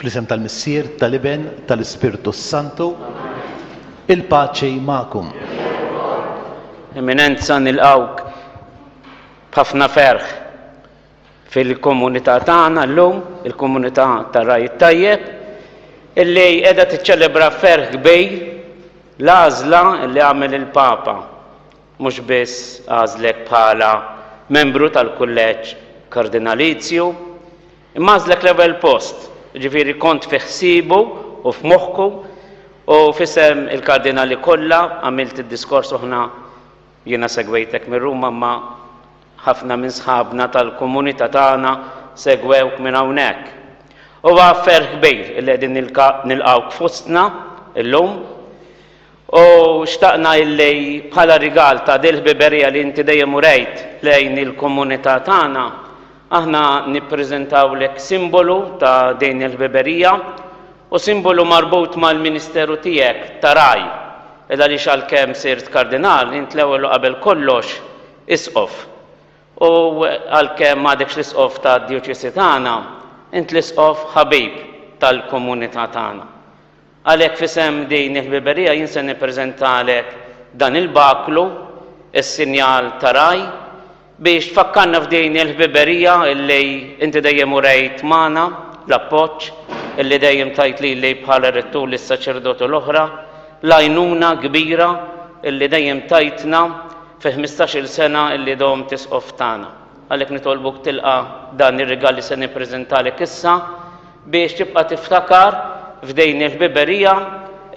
Fl-isem tal-Missier, tal-Iben, tal-Ispirtu Santu, il-paċi magħkom. Eminenza nilqawk b'ħafna ferħ fil-komunità tagħna llum, il-komunità tar-Raj Tajjeb, illi qiegħda tiċċelebra ferħ kbir l-għażla li għamel il-Papa. Mhux biss għażlek bħala membru tal-kulleġġ kardinalizju, imma għażlek level post. Ġifieri kont fi ħsiebu u f'moħħku u f'isem il-kardinali kollha għamilt id-diskors oħna jiena segwejtek minn Ruma ma ħafna minn sħabna tal-komunità tagħna segwewk minn hawnhekk. Huwa ferħ kbir li qegħdin nilqgħuk fostna illum u xtaqna illi bħala rigal ta' dil ħbiberija li inti dejjem urejt lejn il-komunità tagħna aħna nippreżentawlek simbolu ta' din il-ħbiberija u simbolu marbut mal-Ministeru tiegħek ta' Raj. Għaliex għalkemm sirt kardinal int l-ewwel qabel kollox isqof. U għalkemm m'għadekx l-isqof tad-djoċesi tagħna, int l-isqof ħabib tal-komunità tagħna. Għalhekk f'isem din il-ħbiberija jien se nippreżentalek dan il-baklu, is-sinjal ta' Raj, biex tfakkarna f'din il-ħbiberija illi inti dejjem urejt magħna l-appoġġ illi dejjem tajt li bħala rettur lis-saċerdotu l-oħra, l-għajnuna kbira illi dejjem tajtna fi 15-il sena illi dom tisqof tagħna. Għalhekk nitolbuk tilqa' dan ir-rigal li se nippreżentalek issa biex tibqa' tiftakar f'din il-ħbiberija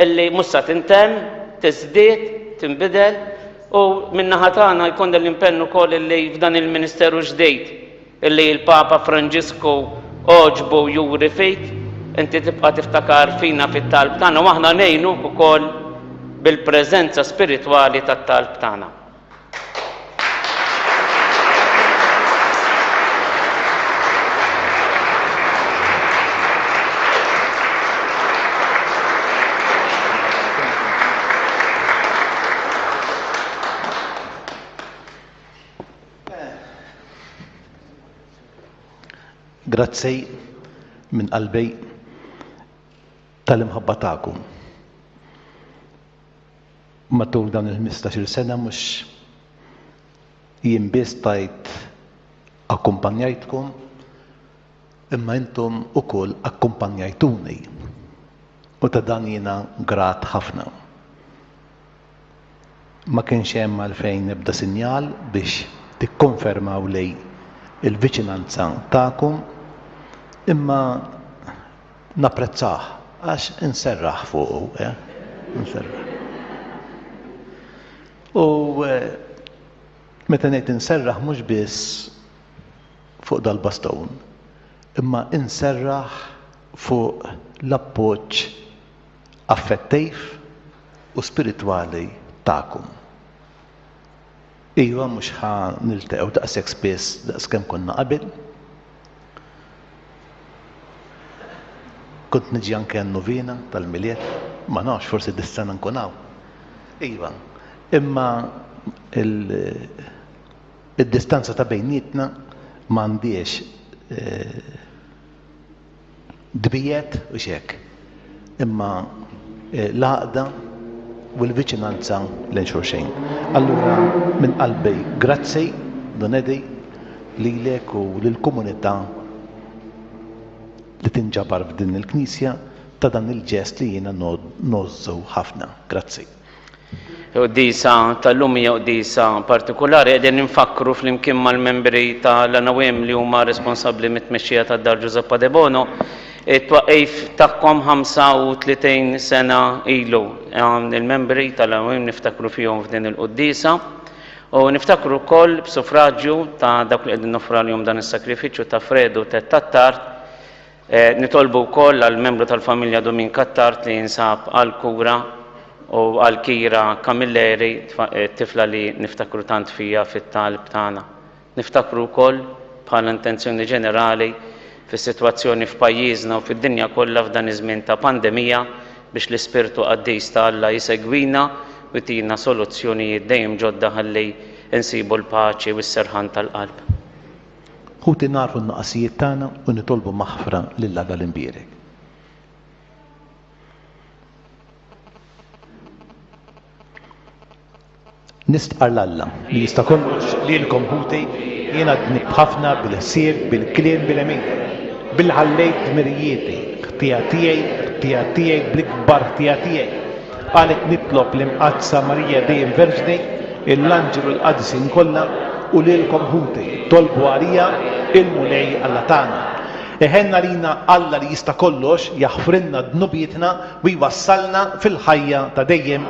illi mhux se tintemm, tiżdied, tinbidel u min-naħa tagħna jkun l-impenn ukoll illi f'dan il-Ministeru ġdid illi l-Papa Franġisku oġbu juri fik, inti tibqa' tiftakar fina fit-talb tagħna u aħna ngħinuk ukoll bil-preżenza spiritwali tat-talb tagħna. Grazzi minn qalbi tal-imħabba tagħkom. Matul dawn il-15 sena mhux jien biss tajt akkumpanjajtkom, imma intom ukoll akkumpanjajtuni. U ta' dan jiena grat ħafna. Ma kienx hemm għalfejn nibda sinjal biex tikkonfermaw li il-viċinanza tagħkom, imma napprezzah għax inserraħ fuqu, inserraħ. U meta ngħid inserraħ mhux biss fuq dal-baston, imma inserraħ fuq l-appoġġ affettiv u spiritwali tagħkom. Iva mhux ħa niltaqgħu daqshekk spiss daqskemm konna qabel. Kont niġi anke għan-novena tal-miliet, ma nafx forsi dis-sena nkun hawn. Iva, imma id-distanza ta' bejnietna m'għandix dbijiet u x'hekk. Imma l-għaqda u l-viċinanza lejn xulxejn. Allura minn qalbi grazzi donedi lilek u lill-komunità li tinġabar f'din il-Knisja ta' dan il-ġest li jiena nozzu ħafna. Grazzi. Qdisa tal-lum hija qdisa partikolari qegħdin infakru flimkien mal-membri tal-ANAWEM li huma responsabbli mit-tmexxija tad-Dar Giuseppa De Bono it-twaqqif tagħhom 35 sena ilu. Il-membri tal-ANAWEM niftakru fihom f'din il-qudisa u niftakru wkoll b'suffraġġju ta' dawk li qegħdin nofralhom dan is-sakrifiċċju ta' Fredu Tet Tattart. Nitolbu wkoll għall-membru tal-familja Domin Kattart li jinsab għall-kura u għall-Kira Kamilleri, tifla li niftakru tant fija fit-talb tagħna. Niftakru wkoll bħala intenzjoni ġenerali fis-sitwazzjoni f'pajjiżna u fid-dinja kollha f'dan iż-żmien ta' pandemija biex l-Ispirtu Qaddis ta' Alla jisegwina u tina soluzzjonijiet dejjem ġodda ħalli insibu l-paċi u s-serħan tal-qalb. Ħuti narfu n-naqasijiet tagħna u nitolbu maħfra lil Alla l-imbierek. Nistqar l-Alla li jista' kollox lilkom ħuti jiena nibħafna bil-ħsieb, bil-kliem, bil-emin. Bil-ħallejt dmirijieti, ħtija tiegħi bl-ikbar ħtija tiegħi. Qalet nitlob l-imqazza Marija dejjem Verġni, l-Anġelu l-Qadisin kollha u lilkom ħuti tolbu għalija il-mulej Alla tagħna. Eħenna lina Alla li jista' kollox jaħfrinna dnubietna u jwassalna fil-ħajja ta' dejjem.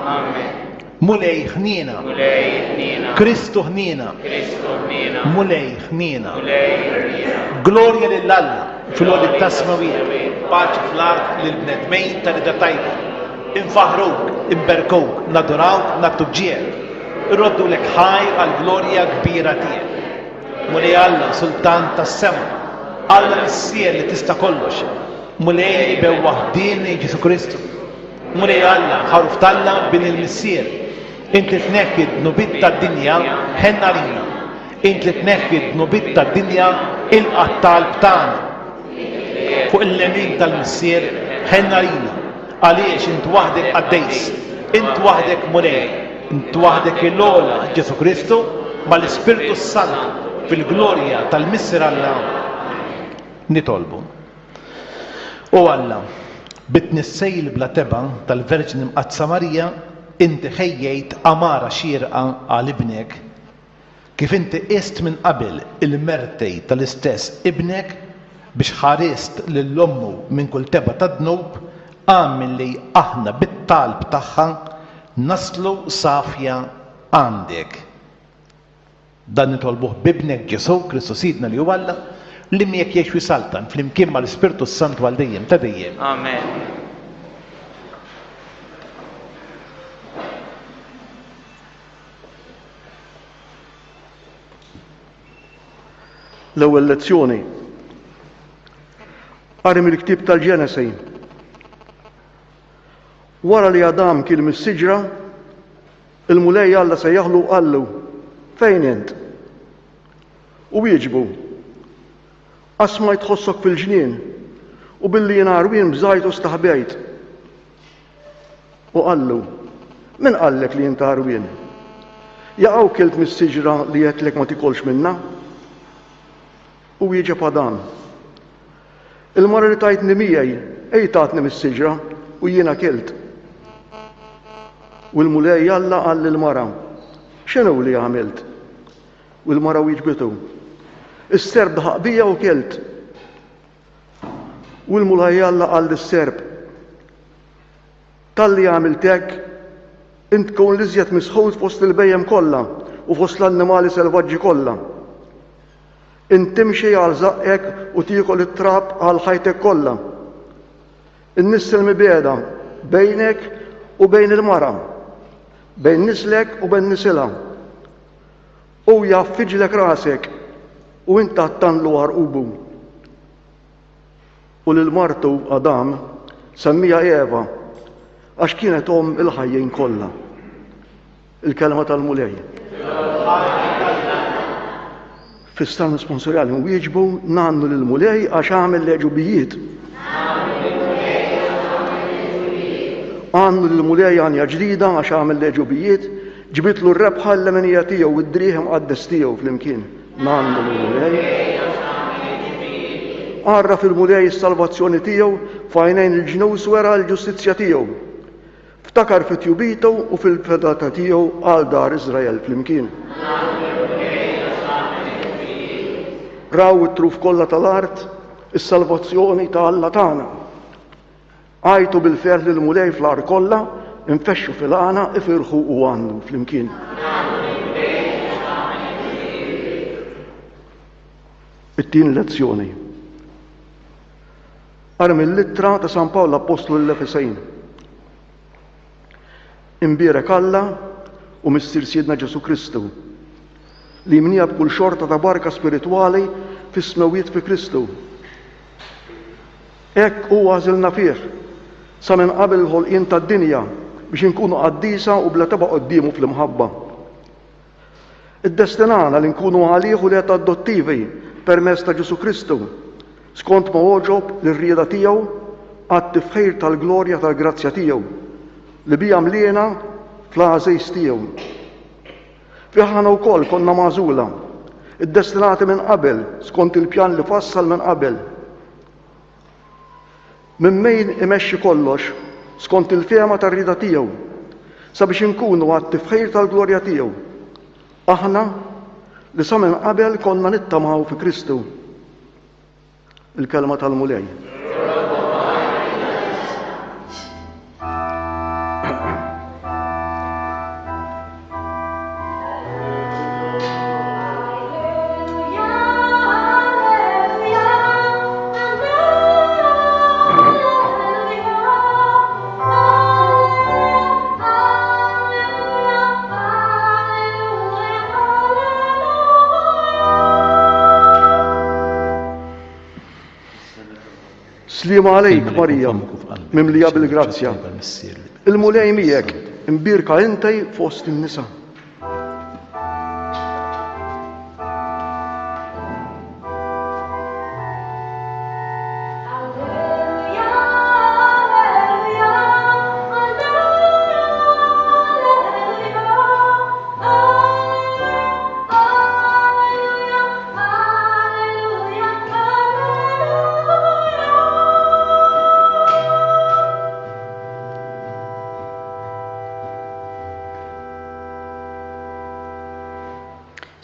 Mulej ħniena, Kristu ħniena, mulej ħniena. Glorja lill-Alla fil-għolit tasmawija, paċi fl-art lill-bnedmejn tal-ida tajba. Infaħruk, imberkuk, nadurawk, nattuġġier. Irroddu lek ħajr għal-glorja kbira tiegħek. Mulej Alla, Sultan tas-sema, Alla missier li tista' kollox. Mulej bew waħdini Ġesu Kristu. Mulej Alla, ħaruf talla bin il-missier. Inti tneħħi dnubit tad-dinja ħenna lina. Inti tneħħi dnubit tad-dinja il-qattal btagħna. Fuq il-lemin tal-missier ħenna lina. Għaliex int waħdek għaddejs, int waħdek mulej, int waħdek il-ola Ġesu Kristu mal-Ispirtu Sant fil-glorja tal-missier Alla nitolbu. U Alla, bit-nissejl bla teba tal-Verġni Mqazza Marija, inti ħejjejt amara xierqa għal ibnek, kif inti qist minn qabel il-mertej tal-istess ibnek biex ħarist lill-ommu minn kull teba ta' dnub, għamil li aħna bit-talb tagħha naslu safja għandek. Dan nitolbuh bibnek Ġesu Kristu Sidna li huwa Alla li miegħek jgħix wisaltan flimkien mal-Ispirtu Sant għal dejjem ta' dejjem. Amen. L-ewwel lezzjoni. Qari mill-ktieb tal-Ġenesi. Wara li Adam kien mis-siġra, il-mulej Alla se jaħlu qallu fejn int? U wieġbu. Asma jtħossok fil-ġnien u billi jien għarwien bżajt u staħbejt. U qallu, min qallek li jint għarwien? Jaqgħu kilt mis-siġra li qedtlek ma tikolx minna? U wieġeb Adam. Il-mara li tajtni miegħi ej tatni mis-siġra u jiena kilt. U l-mulej Alla qal lill-mara, x'inhu li għamilt? U l-mara wieġbitu, is-serb daħaq bija u kilt. U l-mulej Alla qal lis-serb, talli għamilt hekk, int tkun l-iżjed misħud fost il-bejjem kollha u fost l-annimali selvaġġi kollha. Int timxi għal zaqqek u tiekol it-trab għal ħajtek kollha. In-nies il-mibeda bejnek u bejn il-mara, bejn nislek u bejn nisilha. U jaffiġlek rasek u inta tanlu għarqubu. U lil-martu Adam semmija Eva għax kienet il-ħajjin kollha. Il-kelma tal-mulej. Fis-stan sponsorjali wieġbu nannu lil-mulej għax għamel leġubijiet. Għannu l-mulej għanja ġdida għax għamil leġubijiet, ġibitlu r-rebħa l-lemenija tijaw u d-driħem għaddes tijaw fl-imkien. Għannu l-mulej. Għarra fil-mulej s-salvazzjoni tijaw fajnejn il-ġnus wera l-ġustizja tijaw. Ftakar fit-jubitaw u fil-fedata tijaw għal dar Izrael fl-imkien. Raw it-truf kollha tal-art, is-salvazzjoni ta' Alla tagħna. Għajtu bil-fer li l-mulej fl-ar kollha, infexxu fil-għana, ifirħu u għandu fl-imkien. It-tieni lezzjoni. Ara mill-littra ta' San Pawl l-Apostlu l-Efesejn. Imbierek Alla u missier Siedna Ġesu Kristu li jimnija b'kull xorta ta' barka spiritwali fis-smewiet fi Kristu. Hekk huwa għażilna fih sa minn qabel il-ħolqien tad-dinja biex inkunu qaddisa u bla teba' qoddiemu fl-imħabba. Iddestinana li nkunu għalih u liet adottivi permezz ta' Ġesu Kristu skont ma oġob l-rieda tiegħu għat-tifħir tal-glorja tal-grazzja tiegħu li bija mliena fl-għażejs tiegħu. Fiħana wkoll konna magħżula, iddestinati minn qabel, skont il-pjan li fassal minn qabel. Minn min imexxi kollox, skont il-fehma tar-rida tiegħu, sabiex inkunu għatti f'ħejr tal-glorja tiegħu. Aħna li sa minn qabel konna nittamaw fi Kristu. Il-kelma tal-mulej. Slima għalejk, Marija, mimlija bil-grazzja. Il-mulej miegħek, imbirka intaj fost in-nisa.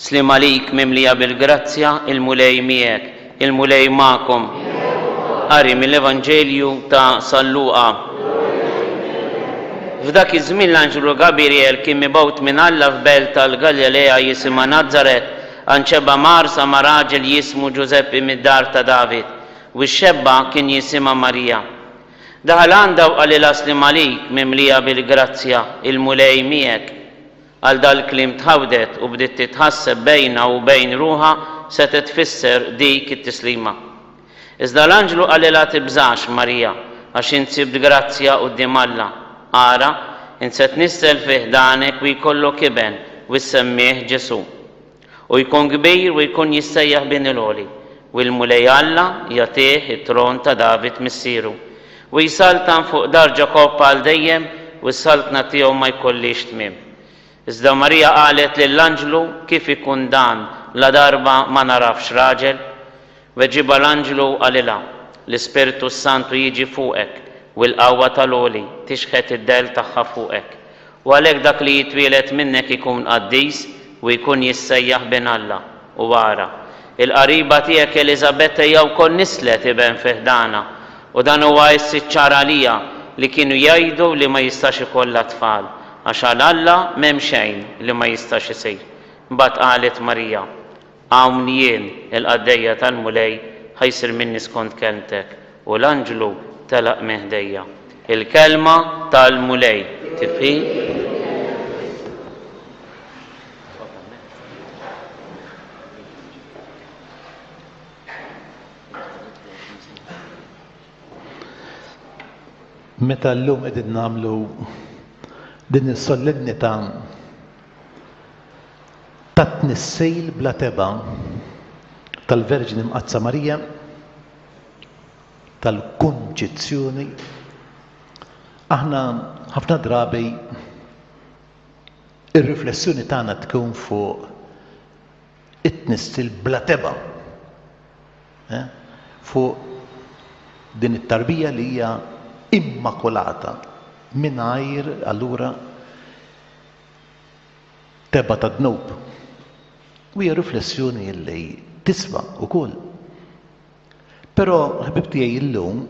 Slim għalik mimlija bil-grazzja, il-mulej miegħek, il-mulej magħkom. Qari mill-Evanġelju ta' San Luqa. F'dak iż-żmien l-Anġlu Gabriel kien mibgħut minn Alla f'belt tal-Galilea jisimha Nażaret, għanċeba marsa ma' raġel jismu Ġuseppi mid-dar ta' David, u x-xebba kien jisimha Marija. Daħal għandha u qalilha slim għalik mimlija bil-grazzja, il-mulej miegħek. Għal dal-klim tħawdet u bdiet titħasseb bejna u bejn ruħa se tfisser dik it-tislima. Iżda l-Anġlu qalilha tibżax Marija għax insibt grazzja quddiem Alla. Ara, inse tnissel fih danek u jkollok iben u jsemmih Ġesu. U jkun kbir u jkun jissejjaħ bin il-għoli. U l-mulej Alla jagħtih it-tron ta' David missieru. U jsaltan fuq dar Ġakob għal dejjem u s-saltna tiegħu ma jkollix tmiem. Iżda Marija qalet lill-Anġlu kif ikun dan la darba ma narafx raġel, weġiba l-Anġlu qalilha l-Ispirtu Santu jiġi fuqek u l-qawwa tal-għoli tixħet id-del tagħha fuqek. U għalhekk dak li jitwielet minnek ikun qaddis u jkun jissejjaħ bin Alla. U wara, il-qariba tiegħek Eliżabetta hija wkoll nislet iben fih dana u dan huwa s-siċċar għalija li kienu jgħidu li ma jistax ikollha tfal. Għax għal Alla m'hemm xejn li ma jistax isir. Mbagħad qalet Marija, hawn jien il-qaddejja tal-mulej ħajsir minni skont kelmtek u l-Anġlu telaq meħdejja. Il-kelma tal-mulej tifhi? Meta llum qegħdin nagħmlu din is-solenità ta' tnissejl bla teba tal-Verġini Mqazza Marija tal-kunċizzjoni, aħna ħafna drabi ir-riflessjoni tagħna tkun fuq it-tnissil bla teba, fuq din it-tarbija li hija immakolata mingħajr allura teba ta' dnub. U hija riflessjoni li tiswa wkoll. Però ħbib tiegħi llum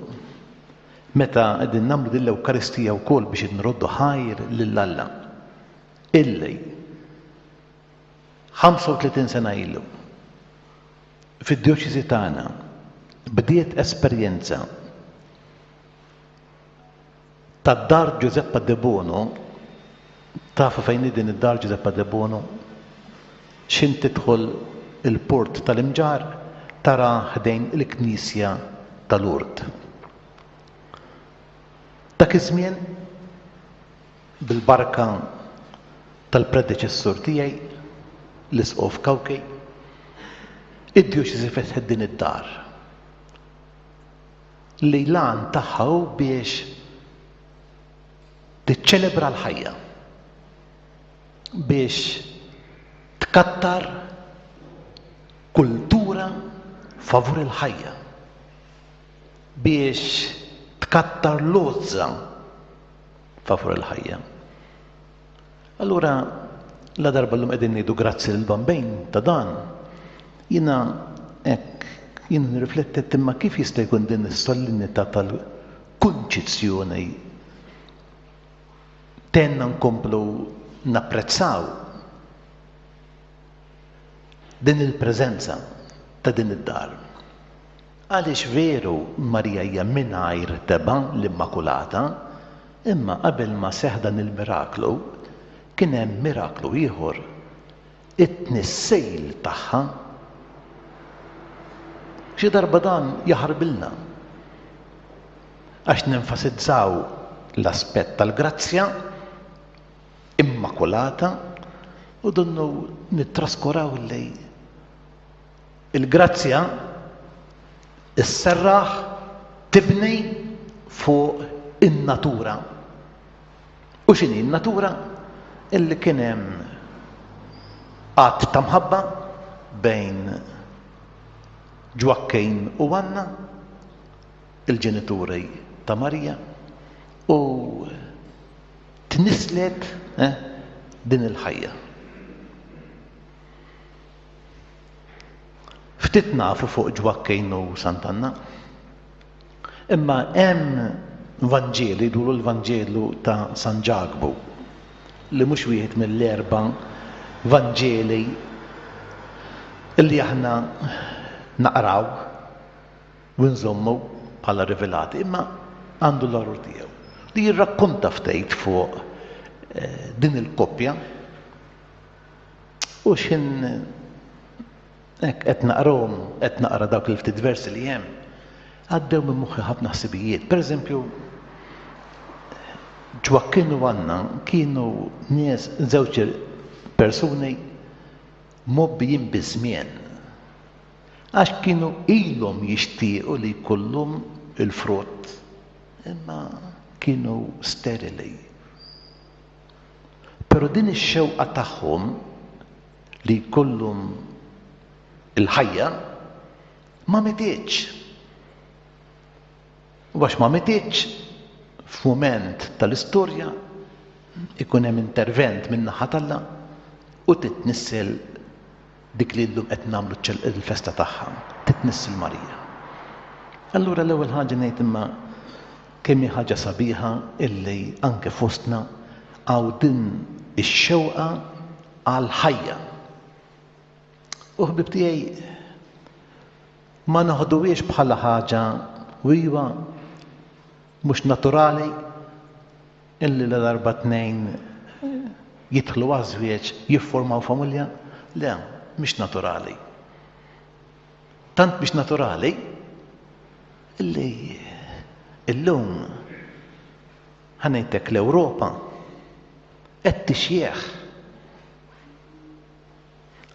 meta qegħdin nagħmlu din l-Ewkaristija wkoll biex nroddu ħajr lil Alla illi 35 sena ilu fid-djoċesi tagħna bdiet esperjenza tad-dar Giuseppa De Bono. Tafu fejn din id-dar Giuseppa De Bono? X'in tidħol il-port tal-Imġar tara ħdejn il-Knisja tal-Urd. Dak iż-żmien bil-barka tal-predeċessur tiegħi l-Isqof Kawkej id-djoċesi fetħet din id-dar. Li lan tagħha biex tiċċelebra l-ħajja, biex tkattar kultura favur il-ħajja biex tkattar lozza favur il-ħajja. Allura, la darba l-lum qegħdin ngħidu grazzi l-bambejn ta' dan, jiena nirriflettet imma kif jista' jkun din is-solenità tal-kunċizzjoni tenna nkomplu napprezzaw din il-preżenza ta' din id-dar. Għaliex veru Marija hija mingħajr teba l-Immakulata, imma qabel ma seħ dan il-miraklu kien hemm miraklu ieħor, it-tnissejl tagħha. Xi darba dan jaħarbilna għax nenfasizzaw l-aspett tal-grazzja immakulata u donnu nittraskuraw lej il-grazzja isserraħ tibni fuq in-natura. U x'inhi n-natura? Illi kien hemm qatt ta' mħabba bejn Ġwakkejn u Anna, il-ġenituri ta' Marija, u tnislet din il-ħajja. Ftit nafu fuq Ġwakkejn u Sant'Anna, imma hemm Vanġeli, jidulu l-Vanġelu ta' San Ġagbu, li mhux wieħed mill-erba' Vanġeli illi aħna naqraw u nżommu bħala rivelati, imma għandu l-orru tiegħu li jirrakkonta ftit fuq din il-koppja u x'in qed naqra dawk il-ftit versi li hemm għaddew minn moħħi ħafna ħsibijiet. Pereżempju, Ġwakkejn u Anna kienu nies żewġ persuni mobbijin biż-żmien għax kienu ilhom jixtiequ li jkollhom il-frott imma kienu sterili. Però din ix-xewqa tagħhom li jkollhom il-ħajja ma metietx. U għax ma metietx f'mument tal-istorja ikun hemm intervent min-naħa t'Alla u titnissel dik li llum qed nagħmlu il-festa tagħha, titnissel Marija. Allura l-ewwel ħaġa ngħid imma kemm hi ħaġa sabiħa illi anke fostna għaw din ix-xewqa għal ħajja. U ħbib tiegħi ma naħduhiex bħala ħaġa wiwa mhux naturali illi l-darba tnejn jidħlu għażwieġ jiffurmaw familja. Le, mhix naturali. Tant mhix naturali illi illum ħanejtek l-Ewropa qed tixjieħ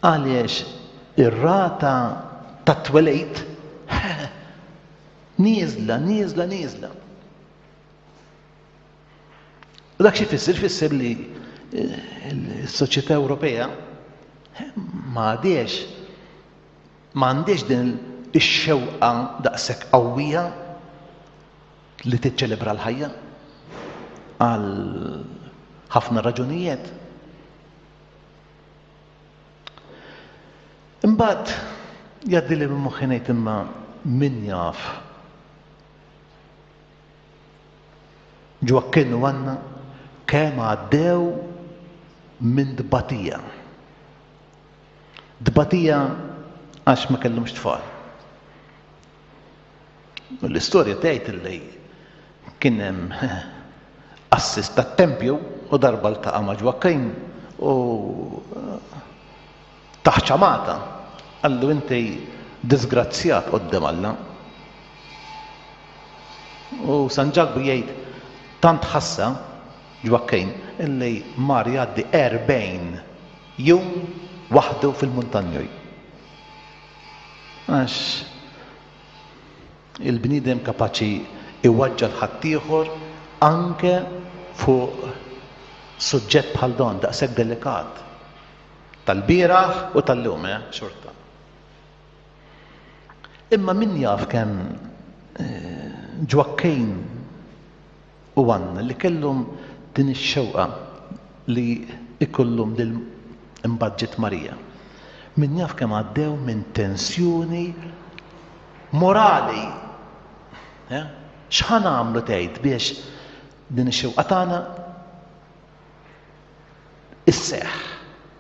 għaliex ir-rata ta' twelejt nieżla. U dak xi fisser li s-soċjetà Ewropea m'għandix din ix-xewqa daqshekk qawwija li tiċċelebra l-ħajja għal ħafna raġunijiet. Imbagħad jgħaddili minn moħħi ngħid imma min jaf Ġwakkejn u Anna kemm għaddew minn dbatija. Dbatija għax ma kellhomx tfal. L-istorja tgħid li kien hemm assis tat-tempju u darba ltaqa' ma' Ġwakkejn u taħċamata għallu inti disgrazzjat qoddim Alla. U San Ġagbu jgħid tant ħassa Ġwakkejn illi mar jgħaddi 40 jum waħdu fil-muntanjuj. Għax il-bniedem kapaċi iwaġġal ħaddieħor anke fuq suġġett bħal dan daqshekk delikat tal-bieraħ u tal-lum, xorta. Imma min jaf kemm ġwakkejn u Anna li kellhom din ix-xewqa li ikollhom lil imbaġġet Marija. Min jaf kemm għaddew minn tensjoni morali. X'ħan għamlu tgħid biex din ix-xewqa tagħna isseħħ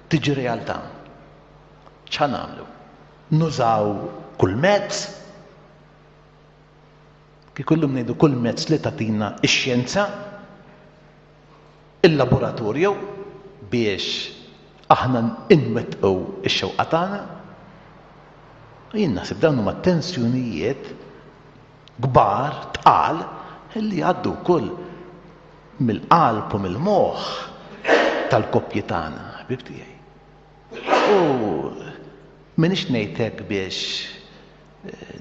tiġi realtà. X'ħan għamlu? Nużaw kull mezz, kikullum ngħidu kull mezz li tagħtina x-xjenza, il-laboratorju biex aħna nwettqu x-xewqa tagħna. Jien naħseb dawn huma tensjonijiet kbar tqal illi għaddu wkoll mill-qalb u mill-moħħ tal-koppji tagħna, ħbib tiegħi. U m'inhiex ngħid hekk biex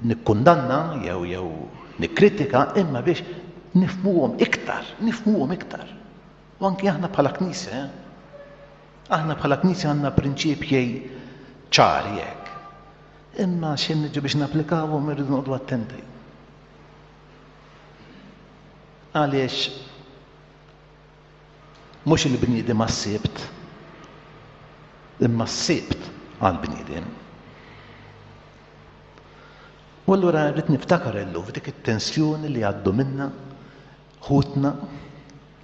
nikkundanna jew nikkritika, imma biex nifhmuhom iktar. U anki aħna bħala Knisja, aħna bħala Knisja għandna prinċipji ċari hekk. Imma xejn niġu biex napplikawhom irridu noqgħdu attenti. Għaliex mhux il-bniedem għas-sibt, imma s-sibt għall-bniedem. U allura rrid niftakar illum f'dik it-tensjoni li għaddu minnha ħutna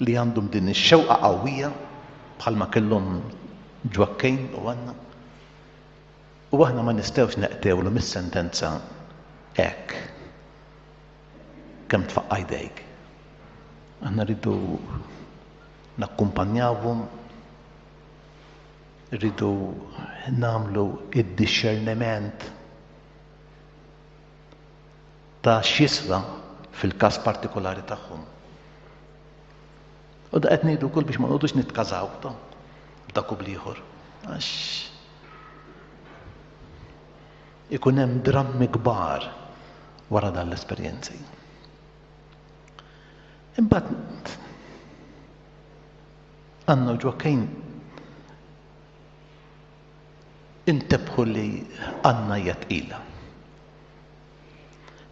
li għandhom din ix-xewqa qawwija bħalma kellhom ġwakkejn u Anna. U aħna ma nistgħux neqtewlu mis-sentenza hekk kemm tfaqqa jdejk. Aħna rridu nakkumpanjawhom, rridu nagħmlu id-discerniment ta' x'jiswa fil-każ partikolari tagħhom. U da qed ngħidu wkoll biex ma nqogħdux nitkażaw b'dak u bl-ieħor. Għax ikun hemm drammi kbar wara dan l-esperjenzi. Imbagħad għandna ġwakkejn intebħu li Anna hija tqila.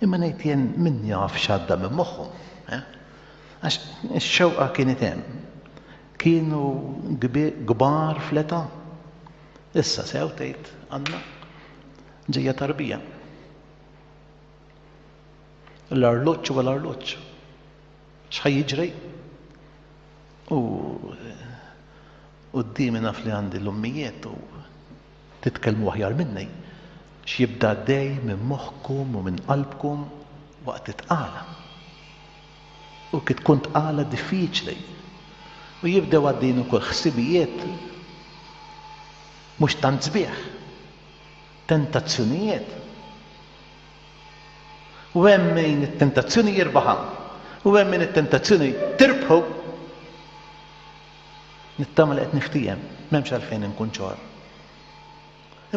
Imma ngħid jien min jaf x'għadda minn moħħhom. Għax ix-xewqa kienet hemm. Kienu kbar fl-età. Issa sew tgħid Anna ġejja tarbija. L-arloġġ u l-arloġġ. X'ħajjiġri? U qudiemi naf li għandi l-ummijiet u titkellmu aħjar minni. X'jibda dej minn moħħkom u minn qalbkom waqt titqala. U kif tkun tqala diffiċli. U jibdew għaddin ukoll ħsibijiet mhux tant sbieħ, tentazzjonijiet. U hemm min it-tentazzjoni jirbaħha, u hemm min it-tentazzjoni tirbħu. Nittama li qed niftijem, m'hemmx għalfejn inkun ċor.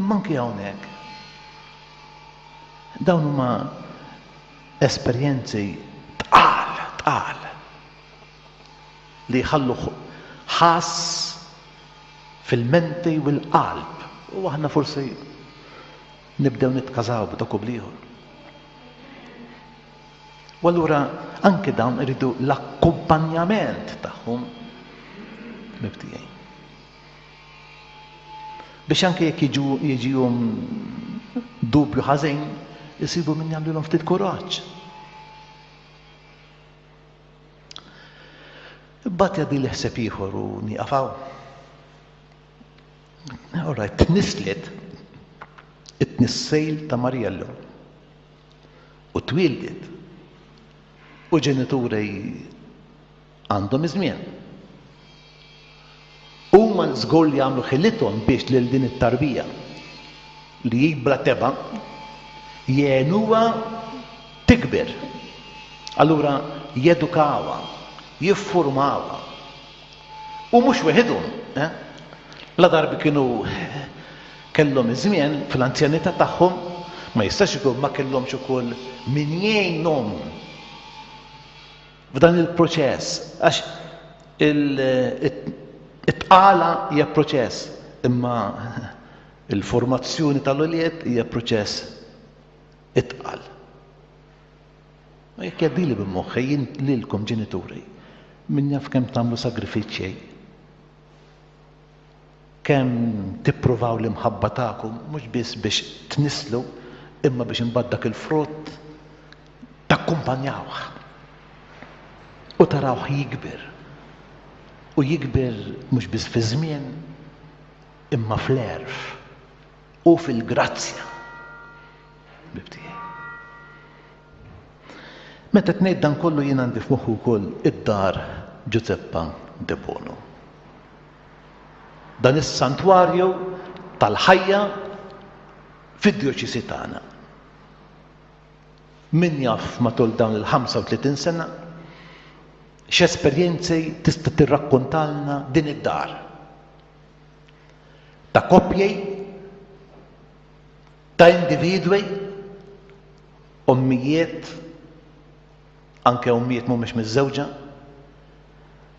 Imma anke hawnhekk dawn huma esperjenzi tqal li jħallu ħass fil-menti u l-qalb. U aħna forsi nibdew nitkażaw b'dak u bl-ieħor. U allura anke dawn iridu l-akkumpanjament tagħhom mibtijaj. Biex anke jekk jiġihom dubju ħażin, jisibu min jagħmlulhom ftit kuraġġ. Imbagħad jgħaddi li ħseb ieħor u nieqafaw. Alright, tnislet it-tnissejl ta' Marjello u twildet u ġenituri għandhom iż-żmien. Huma żgur li jagħmlu ħilithom biex lil din it-tarbija li jibla teba' jgħinuha tikber. Allura jedukawha, jiffurmawha. U mhux weħidhom, la darbi kienu kellhom iż-żmien fl-anzjanità tagħhom ma jistax ikun ma kellhomx ukoll min jgħinhom f'dan il-proċess. Għax it-tqala hija proċess, Imma il-formazzjoni tal-uliet hija proċess itqal. Jekk jaddili b'moħħi jien lilkom ġenituri, min jaf kemm tagħmlu sagrifiċċji, kemm tippruvaw l-imħabba tagħkom mhux biss biex tnislu, imma biex imbagħad dak il-frott takkumpanjawh u tarawh jikber. U jikber mhux biss fi żmien, imma fl-erf u fil-grazzja. Bibtiegħi. Meta tnejt dan kollu jien għandi f'moħħu wkoll id-dar Giuseppa De Bono. Dan is-santwarju tal-ħajja fid-djoċisi tagħna. Min jaf matul dawn il-35 sena x'esperjenzi tista' tirrakkontalna din id-dar. Ta' koppji, ta' individwi, ommijiet, anke ommijiet mhumiex miż-żewġa,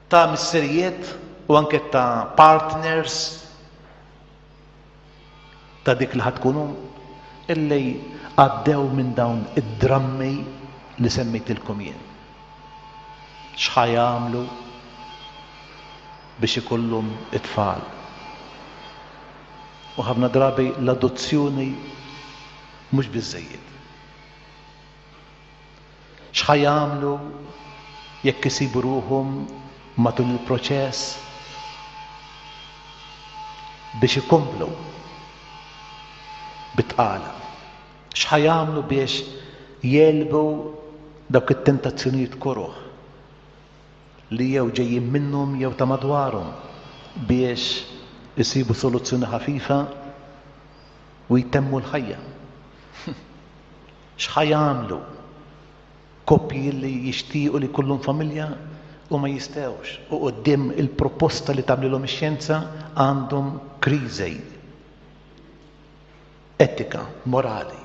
ta' misserijiet u anke ta' partners ta' dik li ħadkunu illi għaddew minn dawn id-drammi li semmejtilkom jien. X'ħajamlu biex ikollhom it-tfal. U ħafna drabi l-adozzjoni mhux biżżejjed. X'ħajamlu jekk isibu ruhom matul il-proċess biex ikomplu bitqala. X'ħajamlu biex jelbu dawk it-tentazzjonijiet koruħ li jew ġejjin minnhom jew ta' madwarhom biex isibu soluzzjoni ħafifa u jtemmu l-ħajja. X'ħajamlu koppji li jixtiequ li jkollhom familja u ma jistgħux u quddiem il-proposta li tagħmlilhom ix-xjenza għandhom kriżi etika, morali.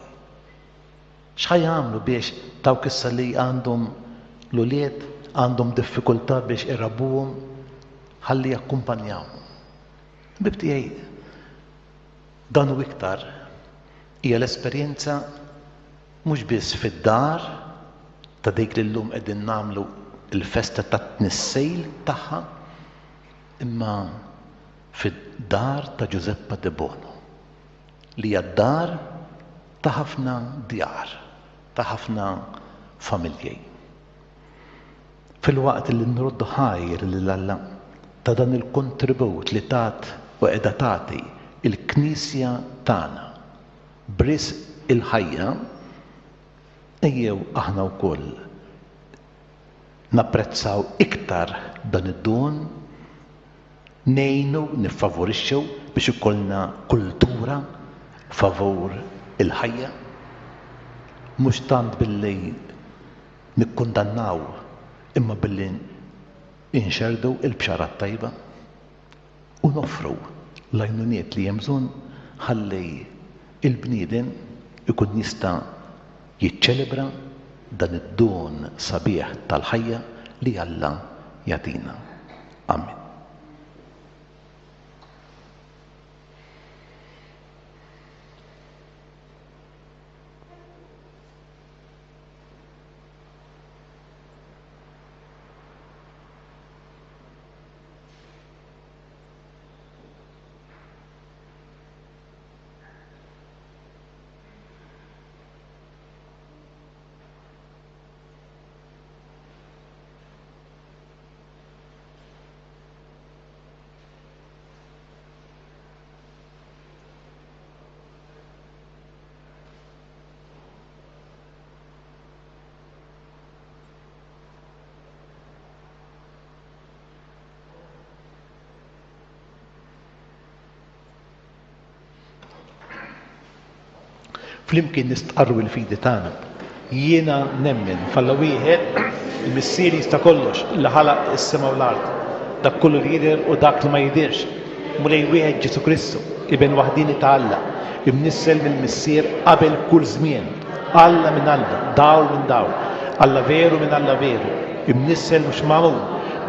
X'ħajamlu biex dawk issa li għandhom l-ulied għandhom diffikultà biex irabbuhom ħalli jakkumpanjawhom. Bibtiegħi, dan u iktar hija l-esperjenza mhux biss fid-dar ta' dik li llum qegħdin nagħmlu il-festa tat-tnissejl tagħha, imma fid-dar ta' Giuseppa De Bono li hija d-dar ta' ħafna djar, ta' ħafna familji. Fil-waqt li nroddu ħajr lill-Alla ta' dan il-kontribut li tat u qiegħda tagħti il-Knisja tagħna bris il-ħajja, ejjew aħna wkoll napprezzaw iktar dan id-don, ngħinu niffavorixxu biex ikollna kultura favur il-ħajja, mhux tant billi nikkundannaw imma billi inxerdu il-bxarat tajba u nofru l-għajnuniet li hemm bżonn ħalli il-bniedem ikun jista' jiċċelebra dan id-don sabiħ tal-ħajja li Alla jagħtina. Amen. Flimkien nistqarru il-fidi tagħna. Jiena nemmen falla wieħed il-missier jista' kollox li ħalaq is-sema u l-art. Dak kollu li jidher u dak li ma jidhirx. Mulej wieħed Ġesu Kristu, ibn waħdini ta' Alla, imnissel mill-missier qabel kull żmien. Alla minn Alla, dawl minn dawl. Alla veru minn Alla veru. Imnissel mhux magħmul.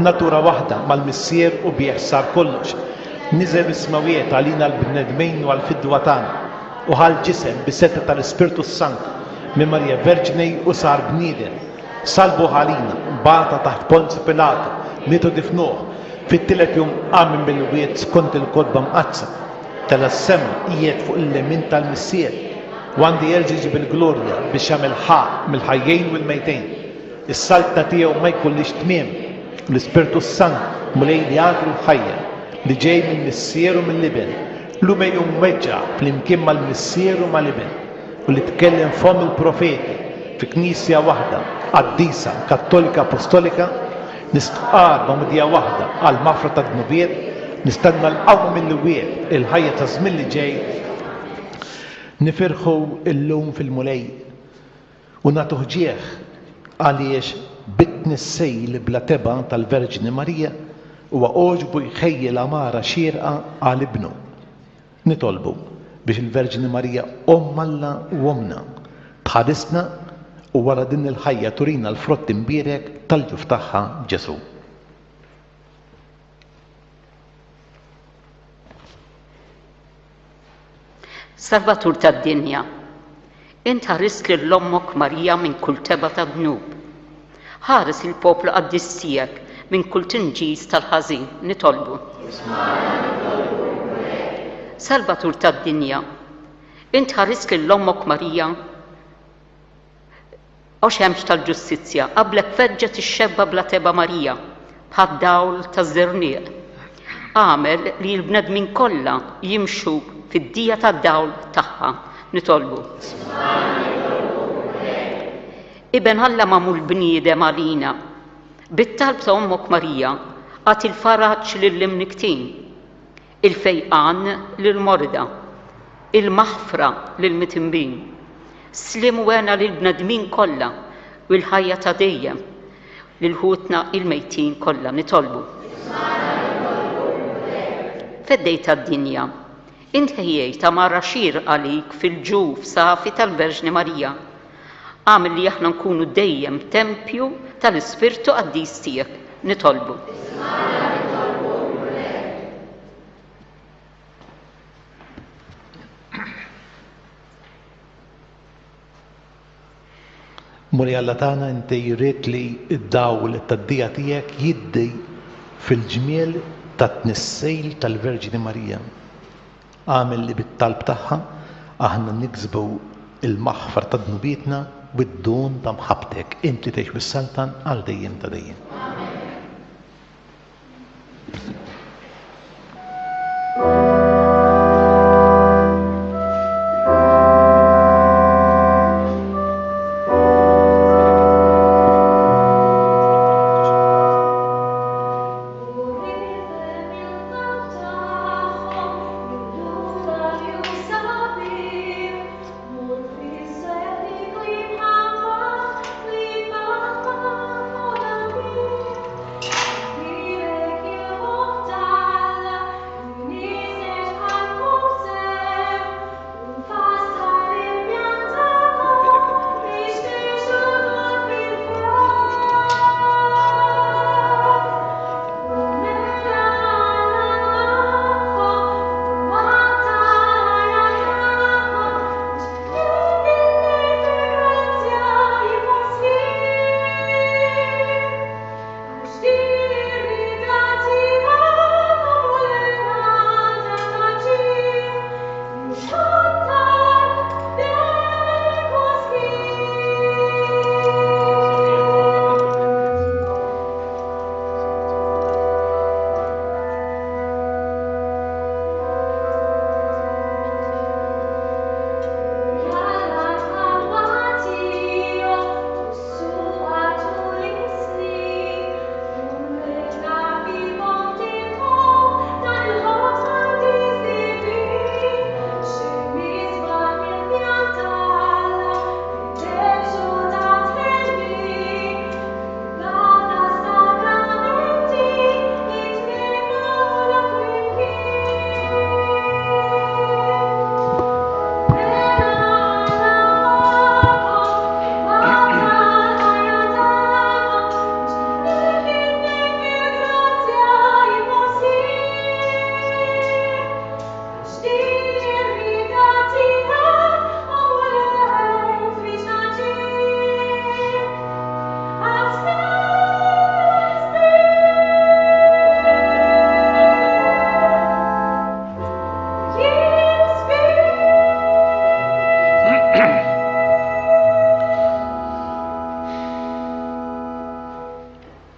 Natura waħda mal-missier u bih sar kollox. niżel is-smawiet għalina l-bnedmin u għal-fidwa tagħna u ħal ġisem bis-setta tal-Ispirtu Sant minn Marija Verġni u sar bniedem. Salbu ħalina, bata taħt Ponzi Pilatu, mietu difnuh, fit-tielet jum qam mill-wiet skont il-kodba mqazza. Tal-assem qiegħed fuq il-lemin tal-missier u għandi jerġiġ bil-glorja biex jagħmel ħaq mill-ħajjejn u l-mejtejn. Is-salta tiegħu ma jkollix tmiem. L-Ispirtu Sant mulej li għagru l-ħajja li ġej mill-missier u mill-liben. L-lumej weġġa fl-imkien mal-missier u mal-liben u li tkellem fom il-profeti fi knisja waħda qaddisa kattolika apostolika nistqar b'mudija waħda għal mafra ta' dnubiet nistanna l-qawma mill-wiet il-ħajja ta' żmien li ġej nifirħu illum fil-mulej u nagħtu ħġieħ għaliex bit-nissej li bla teba tal-Verġni Marija huwa oġbu jħejji l-amara xierqa għal ibnu. Nitolbu biex il-Verġni Marija Alla u omna tħarisna u wara din il-ħajja turina l-frott imbierek tal-ġuf tagħha Ġesu. Salvatur tad-dinja, int ħarist lil ommok Marija minn kull teba ta' dnub. Ħares il-poplu qaddis tiegħek minn kull tinġis tal-ħażin, nitolbu. Salvatur tad-dinja, int ħarist lil ommok Marija għaxemx tal-ġustizzja, qablek feġġet ix-xebba bla teba Marija, bħad-dawl taż-żernieq. Għamel li l-bnedmin kollha jimxu fid-dija tad-dawl tagħha, nitolbu. Iben Alla magħmul bniedem għalina, bit-talb ta' ommok Marija għat il-faraġġ lill-imniktin, il-fejqan lill-morda, il-maħfra lill-mitimbin. Slim wena lill-bnedmin kollha u l-ħajja ta' dejjem lil-ħutna il-mejtin kollha nitolbu. Feddej tad-dinja, int ħejjejt amara xir għalik fil-ġuf safi tal-Verġni Marija. Għamel li aħna nkunu dejjem tempju tal-Ispirtu qaddis tiegħek, nitolbu. Muri Alla tagħna inti jrid li d-dawl tad-dija tiegħek jiddi fil-ġmiel tat-tnissejl tal-Verġni Marija. Għamel li bit-talb tagħha aħna niksbu il-maħfar ta' dnubietna bid-dun ta' mħabtek. Inti tgħix bis-saltan għal dejjem ta' dejjem.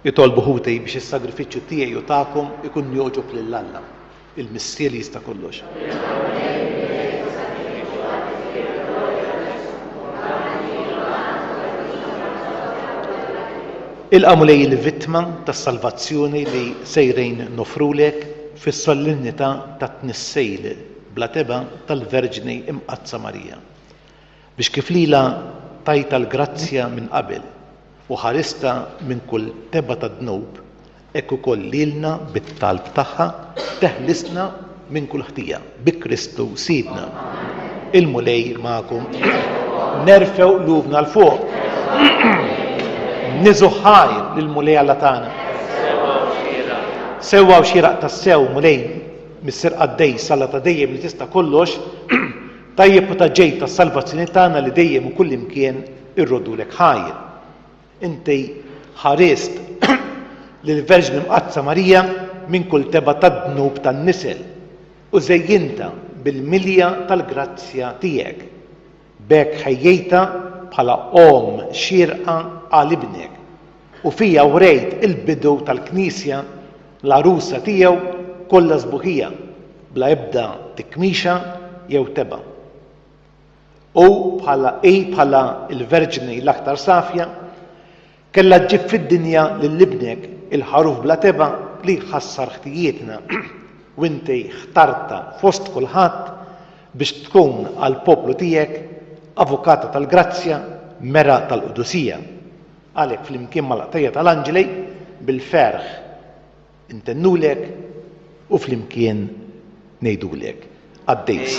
jitolbu ħutej biex is-sagrifiċċju tiegħi u tagħkom ikun joġob lil Alla, il-Missier li jista' kollox. Ilqamu lej il-vittma tas-salvazzjoni li sejrejn nofrulek fis-solenità tat-tnissejl bla teba tal-Verġni Imqazza Marija. Biex kif lila tajta l-grazzja minn qabel u ħarista minn kull teba ta' dnub, hekk ukoll lilna bit-talb tagħha teħlisna minn kull ħtija bi Kristu Sidna. Il-mulej magħkom nerfew lubna l fuq. Niżu ħajr lill-mulej Alla tagħna. Sewwa u xieraq tas-sew mulej mis-sirqa dej salla ta' dejjem li tista' kollox tajjeb u ta' ġej tas-salvazzjoni tagħna li dejjem u kull imkien irrodulek ħajr. Inti ħarist lill-Verġni Imqazza Marija minn kull teba tad-dnub tan-nisel u żejjinta bil-milja tal-grazzja tiegħek. B'hekk ħejjejta bħala om xierqa għal ibnek u fija wrejt il-bidu tal-Knisja l-arusa tiegħu kollha sbuħija bla ebda tikmixa jew teba. U bħala il-Verġni l-aktar safja kellha ġġib fid-dinja lil-ibnek il-ħaruf bla teba li ħassar ħtijietna u inti ħtarta fost kulħadd biex tkun għall poplu tiegħek avukata tal-grazzja mera tal-qudusija. Għalhekk flimkien mal-qtejja tal-Anġeli bil-ferħ intennulek u flimkien ngħidulek għaddejs.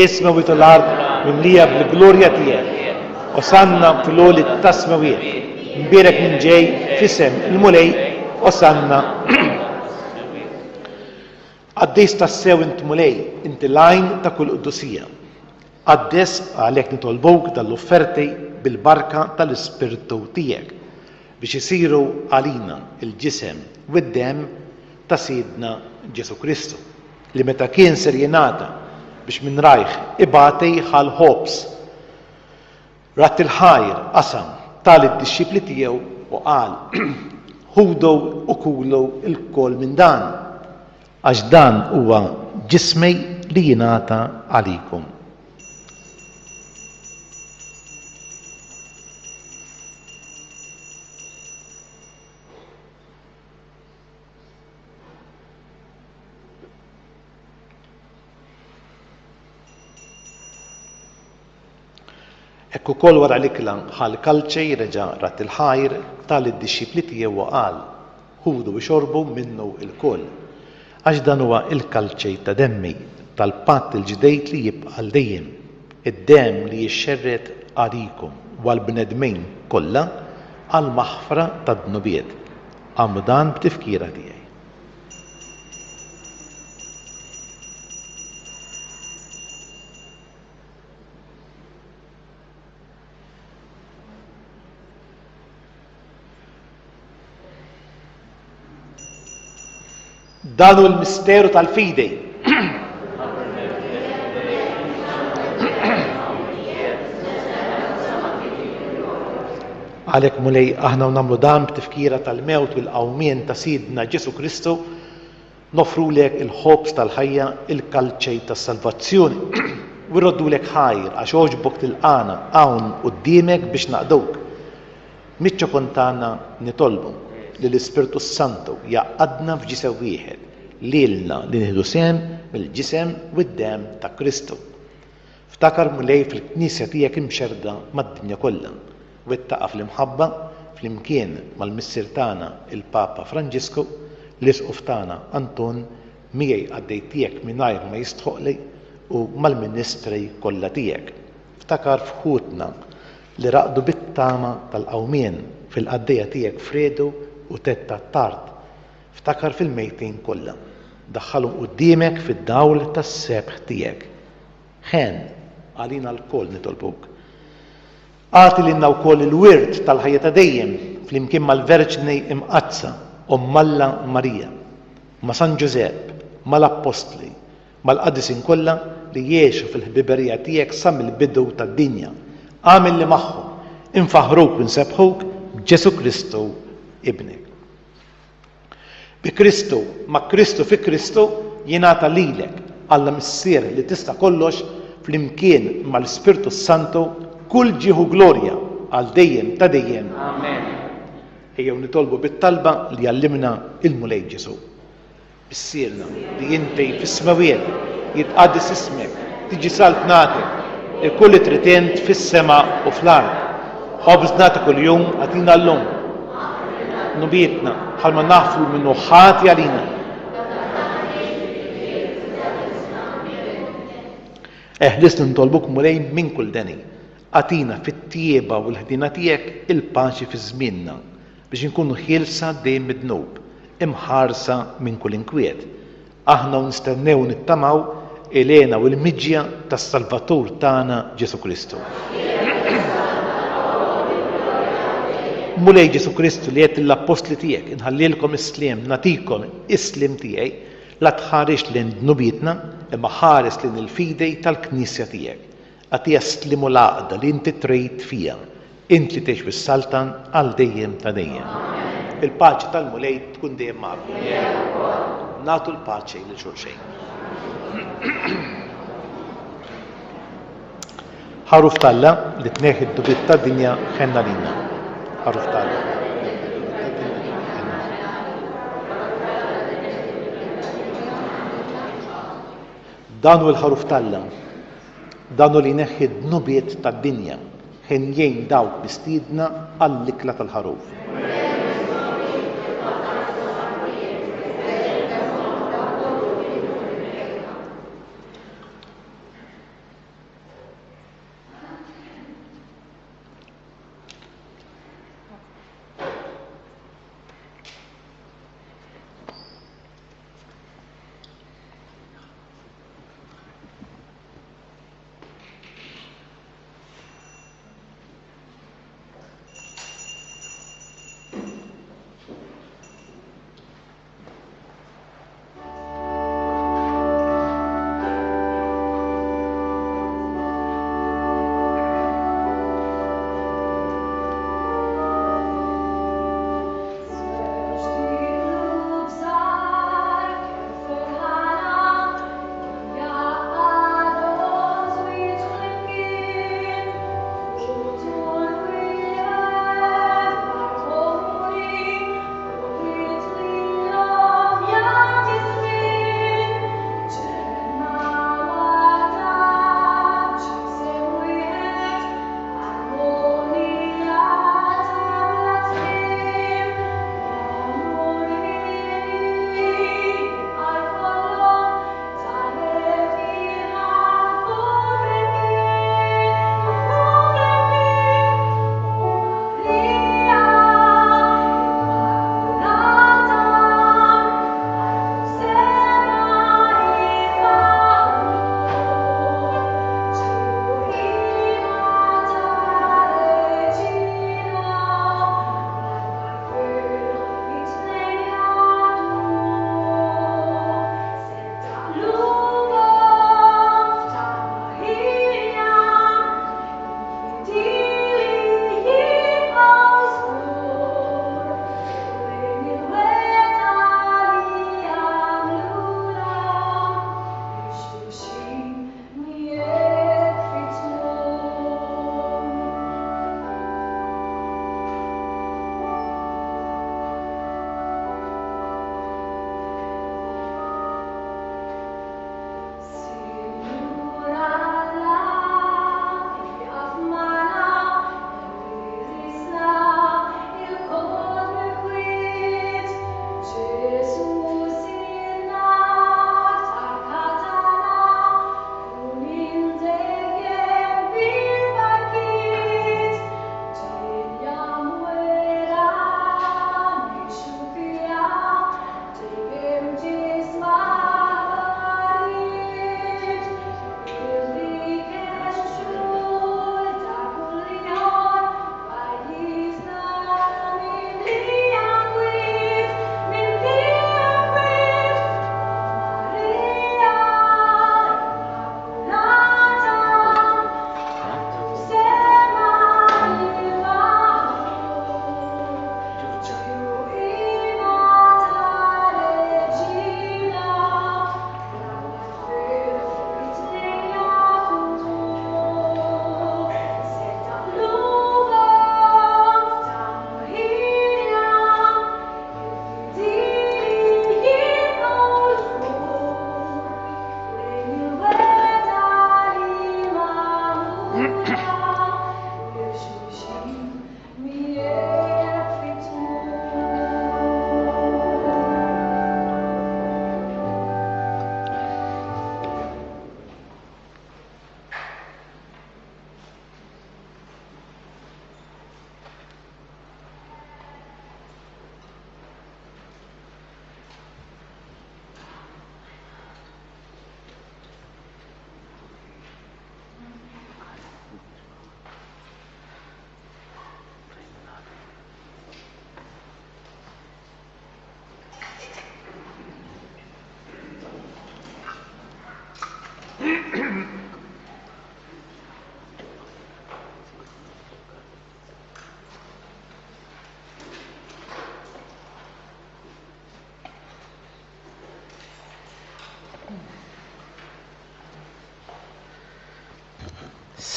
Isma witu l-ard mimlija bil-glorja tiegħek. Osanna fil-għoli tas-smawiet. Mbierek minn ġej fisem il-mulej osanna. Għaddejs tas-sew int mulej, inti lajn ta' kull qudusija. Għaddes għalhekk nitolbok dal-offerti bil-barka tal-Ispirtu tiegħek biex isiru għalina il-ġisem u d-dem ta' Sidna Ġesu Kristu li meta kien ser jingħata biex minn rajħ ibatej ħal ħobs rat il-ħajr qasam tal-id-dixxipli tiegħu u qal ħudu u kulu l-kol minn dan għax dan huwa ġismej li jingħata għalikom. Ekku kol wara l-ikla ħal kalċej reġa' rat il-ħajr tal-id-dixxipli tiegħu qal ħudu biex xorbu minnu il-koll. Għax dan huwa il-kalċej ta' demmi tal-patt il-ġdejt li jibqa' dejjem, id-dem li jixxerret għalikom u għall-bnedmin kollha għal maħfra tad-dnubiet. Għamlu dan b'tifkira tiegħi. Danu l-misteru tal-fidej. Għalhekk mulej aħna nagħmlu dan b'tifkira tal-mewt u l-qawmien ta' Sidna Ġesu Kristu nofrulek il-ħobs tal-ħajja il-kalċej tas-salvazzjoni u rroddulek ħajr għax għoġbok tilqana hawn quddiemek biex naqduk. Miċċo kontana nitolbu li l-Ispirtu Santu jaqadna f'ġisem wieħed lilna li nieħdu sehem mill-ġisem u d-dem ta' Kristu. Ftakar mulej fil-Knisja tiegħek imxerda mad-dinja kollha u ittaqa' fl-imħabba flimkien mal-missier tagħna il-Papa Franġisku l-Isquf tagħna Anton miegħi għaddej tiegħek mingħajr ma jistħoqli u mal-ministri kollha tiegħek. Ftakar fħutna li raqdu bit-tama tal-qawmien fil-qaddejja tiegħek fredu u tetta tard. Ftakar fil-mejtin kollha. Daħħalhom quddiemek fid-dawl tas-sebħ tiegħek. Ħen għalina l-koll nitolbuk. Għati lilna wkoll il-wirt tal-ħajja ta' dejjem flimkien mal-Verġni Imqazza Alla Marija, ma' San Ġusepp, mal-Apostli, mal-qadisin kollha li jgħixu fil-ħbiberija tiegħek sa mill-bidu tad-dinja. Għamil li magħhom infaħruk u nsebħuk b'Ġesu Kristu ibnek. Bi Kristu, ma' Kristu fi Kristu jingħata lilek Alla missier li tista' kollox flimkien mal-Spiritu Santu kull ġieħu glorja għal dejjem ta' dejjem. Amen. Ejjew nitolbu bit-talba li għallimna il-Mulej Ġesu. Issirna li inti fis-smawiet jitqaddis ismek, tiġi saltnatek, il-kull tritent fis-sema u fl-ard. Ħobżnata kull-jum għatina l-lum. Nubietna bħalma naħfu minnu ħati għalina. Eħlis nintolbuk Mulej minn kull deni. Għatina fit-tieba u l-ħdina tiegħek il-paċi fi żmienna biex inkunu ħielsa dejjem mid-dnub, imħarsa minn kull inkwiet. Aħna nistennew nittamaw Elena u l-miġja tas-Salvatur tagħna Ġesu Kristu. Mulej Ġesu Kristu li qed l-apostli tiegħek inħallilkom isliem, natikom islim tiegħi, la tħares lejn dnubietna imma ħares lejn il-fidej tal-Knisja tiegħek. Għatija slimu l-għaqda li inti trid fija, inti li tgħix bis-saltan għal dejjem ta' dejjem. Il-paċi tal-Mulej tkun dejjem magħkom. Nagħtu l-paċi lil xulxejn. Ħaruf Talla li tneħħi d-dubiet tad-dinja ħenna lilna. Ħaruf Talla. Danu l-ħaruf Talla, danu li neħħi d-nubiet tad-dinja, ħenjejn dawk mistiedna għall-ikla tal-ħaruf.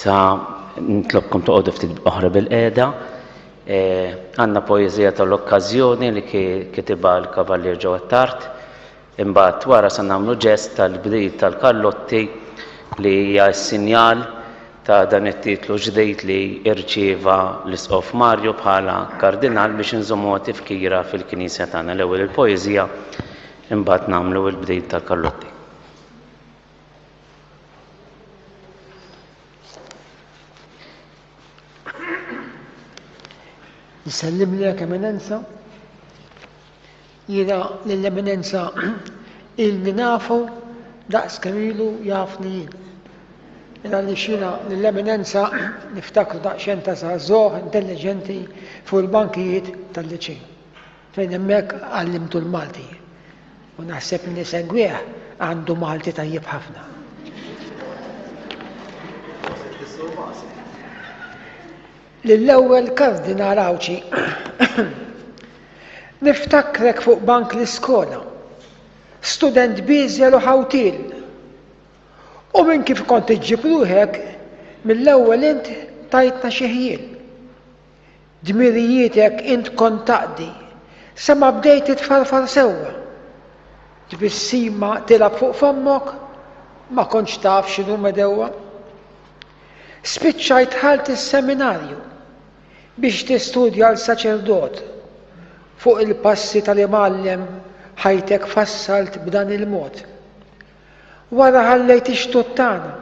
Sa nitlobkom toqgħodu ftit oħra bil-qiegħda. Għandna poeżija tal-okkażjoni li kitibha l-Kavallier ġewwa Tart. Imbagħad wara se nagħmlu ġest tal-bdil tal-Kallotti li hija s-sinjal ta' dan it-titlu ġdid li rċieva l-Isqof Marju bħala kardinal biex inżommuha tifkira fil-Knisja tagħna. L-ewwel il-poeżija imbagħad nagħmlu l-bdil tal-Kallotti. Nisellim lek eminenza, jiena lill-eminenza illi nafu daqs kemilu jafni jien. Jiena li xina lill-eminenza niftakru daqsxejn ta' żagħżugħ intelligenti fuq il-bankijiet tal-liċej. Fejn hemmhekk għallimtu l-Malti. U naħseb li segwieħ għandu Malti tajjeb ħafna. Lill-ewwel Kardinal Awċi. Niftakrek fuq bank l-iskola, student biżjel u ħawtil. U minn kif kont iġġib ruħek, mill-ewwel int tajtna xi ħiel. Dmirijietek int kont taqdi, sa ma bdejt titfarfar sewwa. Tbissima tilab fuq fommok, ma kontx taf x'inhu medewwa. Spiċċajt ħalt is-seminarju biex tistudja l-saċerdot. Fuq il-passi tal-imgħallem ħajtek fassalt b'dan il-mod. Wara ħallejt ix-tuttana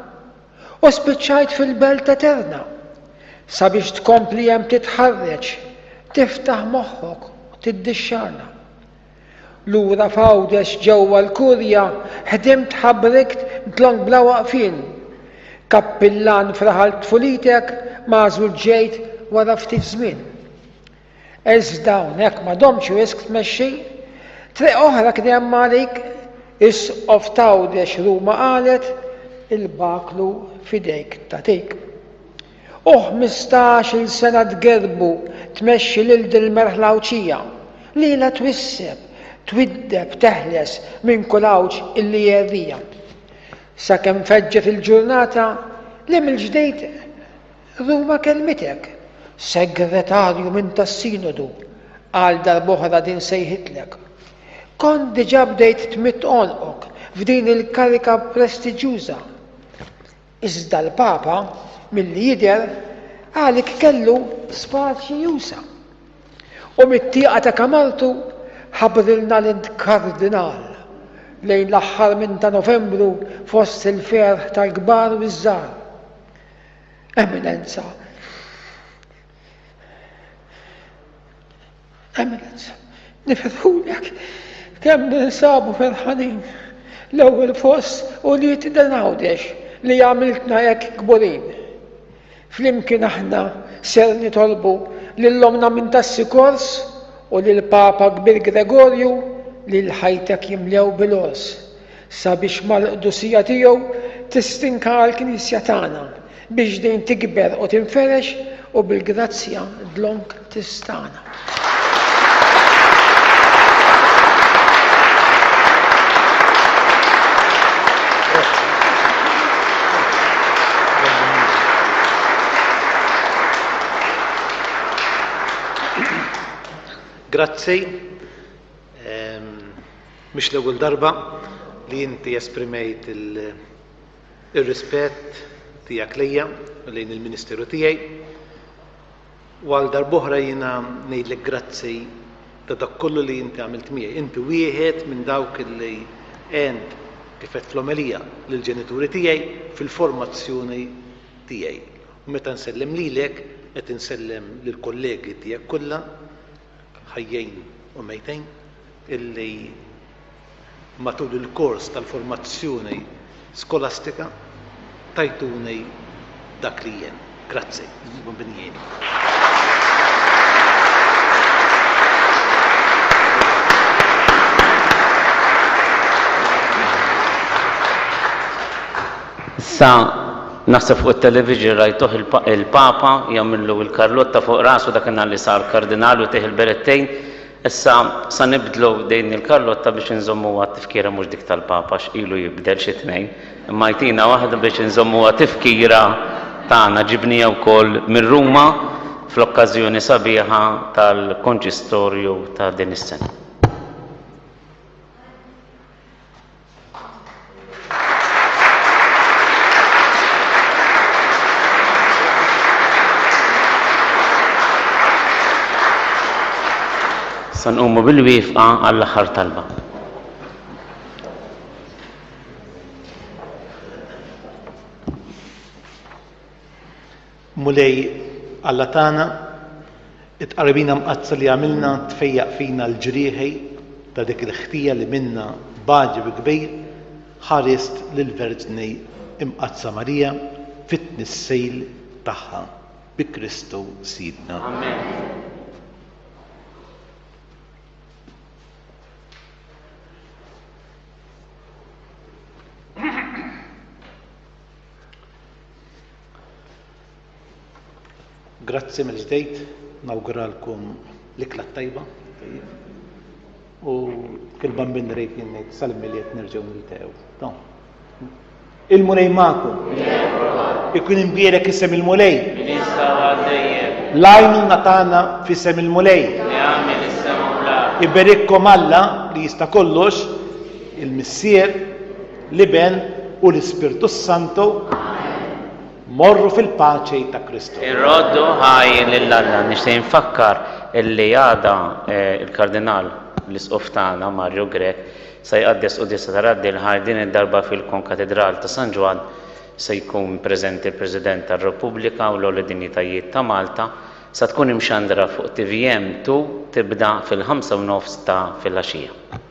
u spiċċajt fil-belt eterna sabiex tkompli hemm titħarreġ, tiftaħ moħħok u tiddixxarna. Lura f'Għawdex ġewwa l-Kurja ħdimt ħabbrikt tlong bla waqfien. Kappillan fraħal tfulitek mażul ġejt wara ftit żmien. Iżda hawnhekk ma domx wisq tmexxi, triq oħra kien hemm għalik is-Isqof ta' Għawdex Ruma qalet il-baklu fidejk tagħtik. 15-il sena tgerbu tmexxi lil din il-merħlawċija lila twisseb, twiddeb teħles minn kull awċ illi jerrija. Sakemm feġġet il-ġurnata li mill-ġdejt Ruma kelmitek, segretarju minn tas-Sinodu, għal darb'oħra din sejħitlek. Kont diġà bdejt tmitt onqok f'din il-karika prestiġjuża. Iżda l-Papa milli jidher għalik kellu spaċi jusa. U mit-tieqa ta' kamartu ħabrilna l-int kardinal lejn l-aħħar minn ta' Novembru fost il-ferħ tal-kbar u iż-żgħar. Eminenza, nifirħulek kemm ninsabu ferħanin l-ewwel fost u li dan Għawdex li għamiltna hekk kburin. Flimkien aħna ser nitolbu lill-omna minn tas-Sikors u lill-Papa Kbir Gregorju li l-ħajtek jimlew bil-għos sabiex mal-qdusija tiegħu tistinka l-Knisja tagħna biex din tikber u tinferex u bil-grazzja dlonk tistana. Grazzi, mhix l-ewwel darba li inti esprimejt il-rispett tiegħek lejja lejn il-Ministeru tiegħi. U għal darb'oħra jiena ngħidlek grazzi ta' dak kollu li inti għamilt miegħi. Inti wieħed minn dawk li għend kif qed fl-omelija lill-ġenituri tiegħi fil-formazzjoni tiegħi. U meta nsellem lilek qed insellem lill-kollegi tiegħek kollha ħajjejn u mejtejn illi matul il-kors tal-formazzjoni skolastika tajtuni dak li jien. Grazzi, bumbinjien. Issa naħseb fuq it-televiġi rajtuh il-Papa jagħmillu l-karlotta fuq rasu dak li sar kardinal u tih il-berettejn. Issa sa nibdlu dejn il-karlotta biex inżommuha tifkira mhux dik tal-Papa x'ilu jibdel xi tnejn. Imma jtina waħda biex inżommuha tifkira tagħna ġibnija wkoll minn Ruma fl-okkażjoni sabiħa tal-konċistorju ta' din is-sena. Sa nqumu bil-wifqa għall-aħħar talba. Mulej Alla tagħna it-qaribina mqazza li għamilna tfejjaq fina l-ġrieħi ta' dik il-ħtija li minna baġi kbir ħarist lill-Verġni imqazza Marija fit-tnissejl tagħha bi Kristu Sidna. Amen. Grazzi mill-ġdejt, nawguralkom l-ikla tajba. U kil-ban bin rejt jennet sal-miliet nerġaw niltew. Il-mulej ma'kum. Ikun imbierek isem il-mulej. Lajnu natana fissem il-mulej. Iberikkom Alla li jista kollox il-missier, l-Iben u l-Ispirtu Santo morru fil-paċi ta' Kristu. Irroddu ħaj lill-Alla nixtieq nfakkar illi għada il-Kardinal l-isqof tagħna Mario Grek se jqaddes qudisa ta' Raddi l-ħar din id-darba fil-Konkatedral ta' San Ġwan se jkun preżenti l-President tar-Repubblika u l-Ewwel Dinjitajiet ta' Malta sa tkun imxandra fuq TVM2 tibda fil-5:30 ta' filgħaxija.